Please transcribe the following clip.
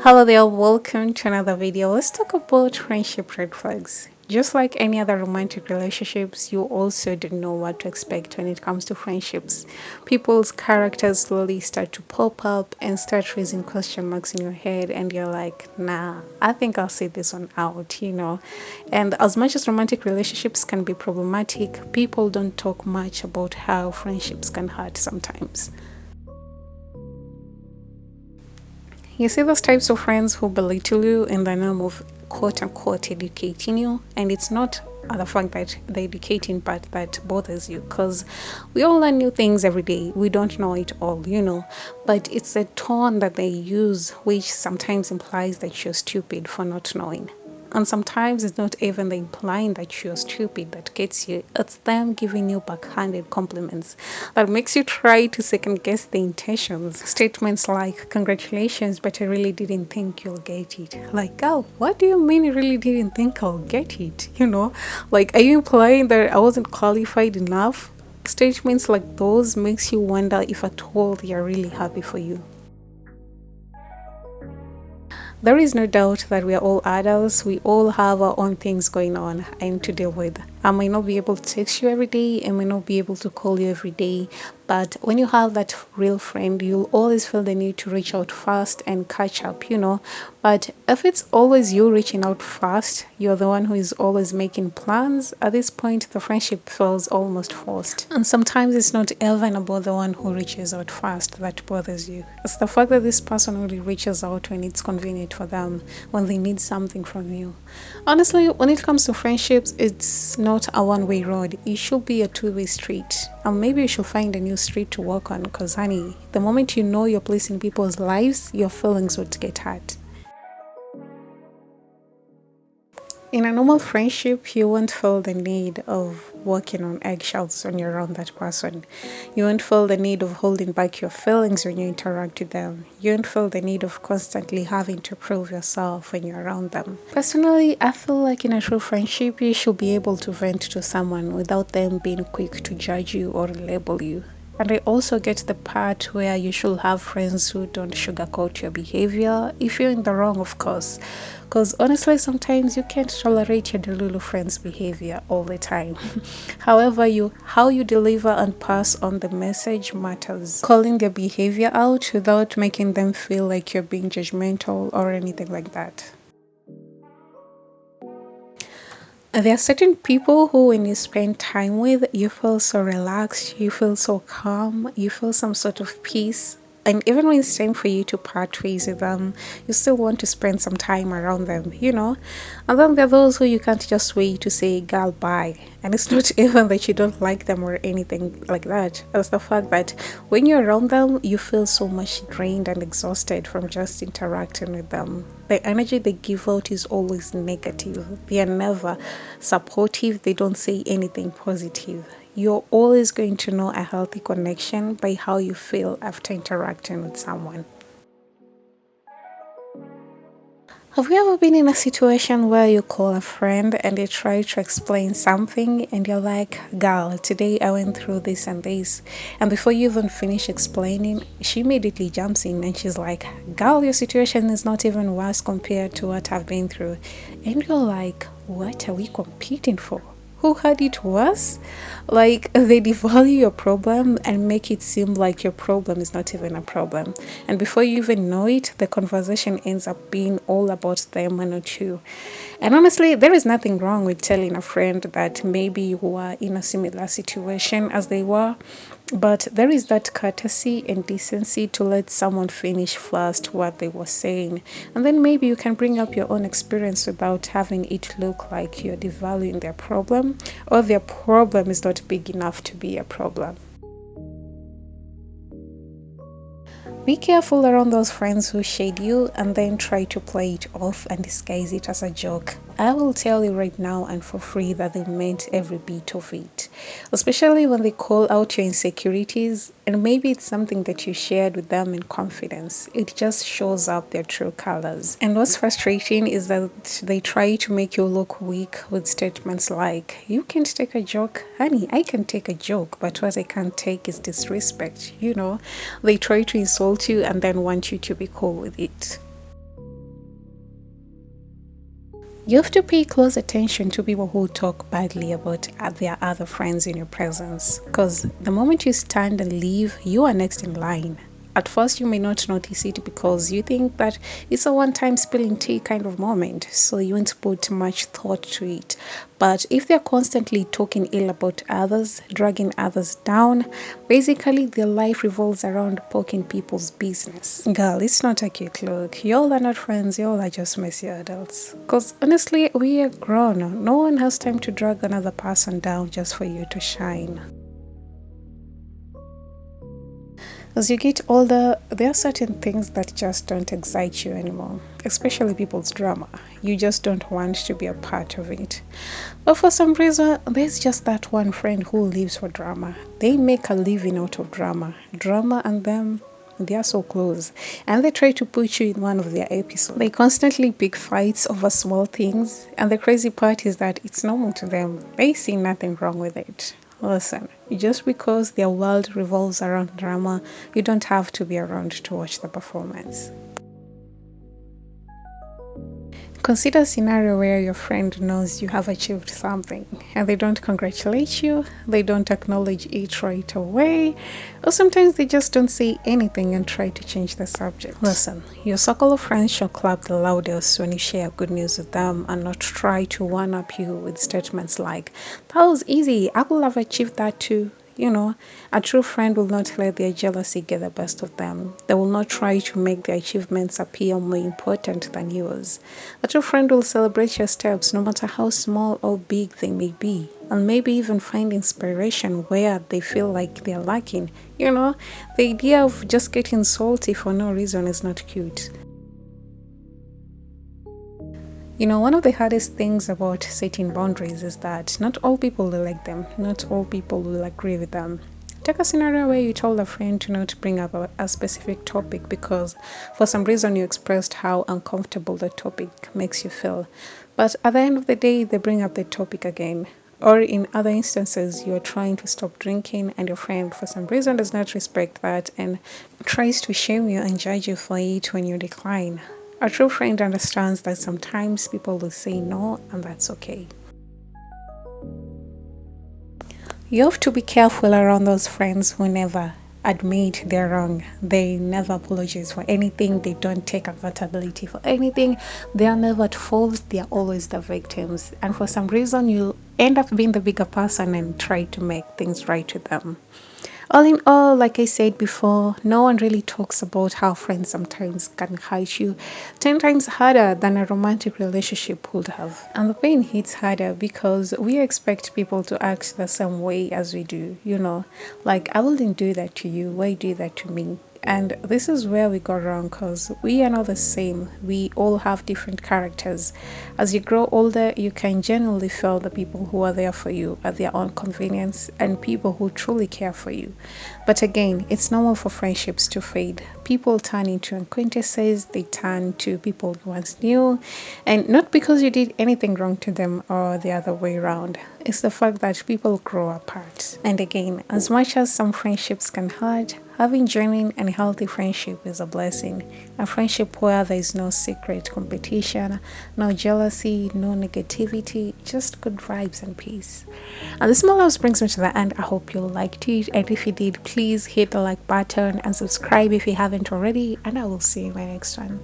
Hello there, welcome to another video. Let's talk about friendship red flags. Just like any other romantic relationships, you also don't know what to expect when it comes to friendships. People's characters slowly start to pop up and start raising question marks in your head, and you're like, nah, I think I'll sit this one out. And as much as romantic relationships can be problematic, people don't talk much about how friendships can hurt sometimes. You see those types of friends who belittle you in the name of quote unquote educating you, and it's not the fact that the educating part that bothers you, because we all learn new things every day. We don't know it all, but it's the tone that they use which sometimes implies that you're stupid for not knowing. And sometimes it's not even the implying that you're stupid that gets you, it's them giving you backhanded compliments that makes you try to second guess the intentions. Statements like, congratulations, but I really didn't think you'll get it. Like, oh, what do you mean you really didn't think I'll get it? Like, are you implying that I wasn't qualified enough? Statements like those makes you wonder if at all they are really happy for you. There is no doubt that we are all adults. We all have our own things going on and to deal with. I might not be able to text you every day. I might not be able to call you every day. But when you have that real friend, you'll always feel the need to reach out fast and catch up. But if it's always you reaching out fast, you're the one who is always making plans, at this point, the friendship feels almost forced. And sometimes it's not even about the one who reaches out fast that bothers you. It's the fact that this person only reaches out when it's convenient for them, when they need something from you. Honestly, when it comes to friendships, it's not a one-way road. It should be a two-way street. And maybe you should find a new street to walk on, because honey, the moment you know your place in people's lives, your feelings would get hurt. In a normal friendship, you won't feel the need of walking on eggshells when you're around that person. You won't feel the need of holding back your feelings when you interact with them. You won't feel the need of constantly having to prove yourself when you're around them. Personally, I feel like in a true friendship, you should be able to vent to someone without them being quick to judge you or label you. And I also get the part where you should have friends who don't sugarcoat your behavior, if you're in the wrong, of course. Because honestly, sometimes you can't tolerate your delulu friends' behavior all the time. However, how you deliver and pass on the message matters. Calling their behavior out without making them feel like you're being judgmental or anything like that. There are certain people who, when you spend time with, you feel so relaxed, you feel so calm, you feel some sort of peace. And even when it's time for you to part ways with them, you still want to spend some time around them. And then there are those who you can't just wait to say, girl, bye. And it's not even that you don't like them or anything like that. It's the fact that when you're around them, you feel so much drained and exhausted from just interacting with them. The energy they give out is always negative. They are never supportive. They don't say anything positive. You're always going to know a healthy connection by how you feel after interacting with someone. Have you ever been in a situation where you call a friend and they try to explain something and you're like, girl, today I went through this and this. And before you even finish explaining, she immediately jumps in and she's like, girl, your situation is not even worse compared to what I've been through. And you're like, what are we competing for? Who had it worse? Like, they devalue your problem and make it seem like your problem is not even a problem. And before you even know it, the conversation ends up being all about them and not you. And honestly, there is nothing wrong with telling a friend that maybe you were in a similar situation as they were, but there is that courtesy and decency to let someone finish first what they were saying. And then maybe you can bring up your own experience without having it look like you're devaluing their problem, or their problem is not big enough to be a problem. Be careful around those friends who shade you and then try to play it off and disguise it as a joke. I will tell you right now and for free that they meant every bit of it, especially when they call out your insecurities and maybe it's something that you shared with them in confidence. It just shows up their true colors. And what's frustrating is that they try to make you look weak with statements like, you can't take a joke. Honey, I can take a joke, but what I can't take is disrespect. They try to insult you and then want you to be cool with it. You have to pay close attention to people who talk badly about their other friends in your presence. Because the moment you stand and leave, you are next in line. At first, you may not notice it because you think that it's a one time spilling tea kind of moment, so you won't put much thought to it. But if they're constantly talking ill about others, dragging others down, basically their life revolves around poking people's business. Girl, it's not a cute look. Y'all are not friends, y'all are just messy adults. Because honestly, we are grown. No one has time to drag another person down just for you to shine. As you get older, there are certain things that just don't excite you anymore, especially people's drama. You just don't want to be a part of it. But for some reason, there's just that one friend who lives for drama. They make a living out of drama. Drama and them, they are so close. And they try to put you in one of their episodes. They constantly pick fights over small things. And the crazy part is that it's normal to them. They see nothing wrong with it. Listen, just because their world revolves around drama, you don't have to be around to watch the performance. Consider a scenario where your friend knows you have achieved something and they don't congratulate you, they don't acknowledge it right away, or sometimes they just don't say anything and try to change the subject. Listen, your circle of friends shall clap the loudest when you share good news with them and not try to one up you with statements like, "That was easy, I will have achieved that too." A true friend will not let their jealousy get the best of them. They will not try to make their achievements appear more important than yours. A true friend will celebrate your steps no matter how small or big they may be, and maybe even find inspiration where they feel like they're lacking. The idea of just getting salty for no reason is not cute. One of the hardest things about setting boundaries is that not all people will like them, not all people will agree with them. Take a scenario where you told a friend to not bring up a specific topic because for some reason you expressed how uncomfortable the topic makes you feel. But at the end of the day, they bring up the topic again. Or in other instances, you're trying to stop drinking and your friend for some reason does not respect that and tries to shame you and judge you for it when you decline. A true friend understands that sometimes people will say no, and that's okay. You have to be careful around those friends who never admit they're wrong. They never apologize for anything. They don't take accountability for anything. They are never at fault. They are always the victims. And for some reason, you end up being the bigger person and try to make things right with them. All in all, like I said before, no one really talks about how friends sometimes can hurt you 10 times harder than a romantic relationship would have. And the pain hits harder because we expect people to act the same way as we do, like I wouldn't do that to you, why do that to me? And this is where we go wrong because we are not the same. We all have different characters. As you grow older, you can genuinely feel the people who are there for you at their own convenience and people who truly care for you. But again, it's normal for friendships to fade. People turn into acquaintances, they turn to people you once knew, and not because you did anything wrong to them or the other way around. It's the fact that people grow apart. And again, as much as some friendships can hurt, having genuine and healthy friendship is a blessing. A friendship where there is no secret competition, no jealousy, no negativity, just good vibes and peace. And this small loves brings me to the end. I hope you liked it. And if you did, please hit the like button and subscribe if you haven't already. And I will see you in my next one.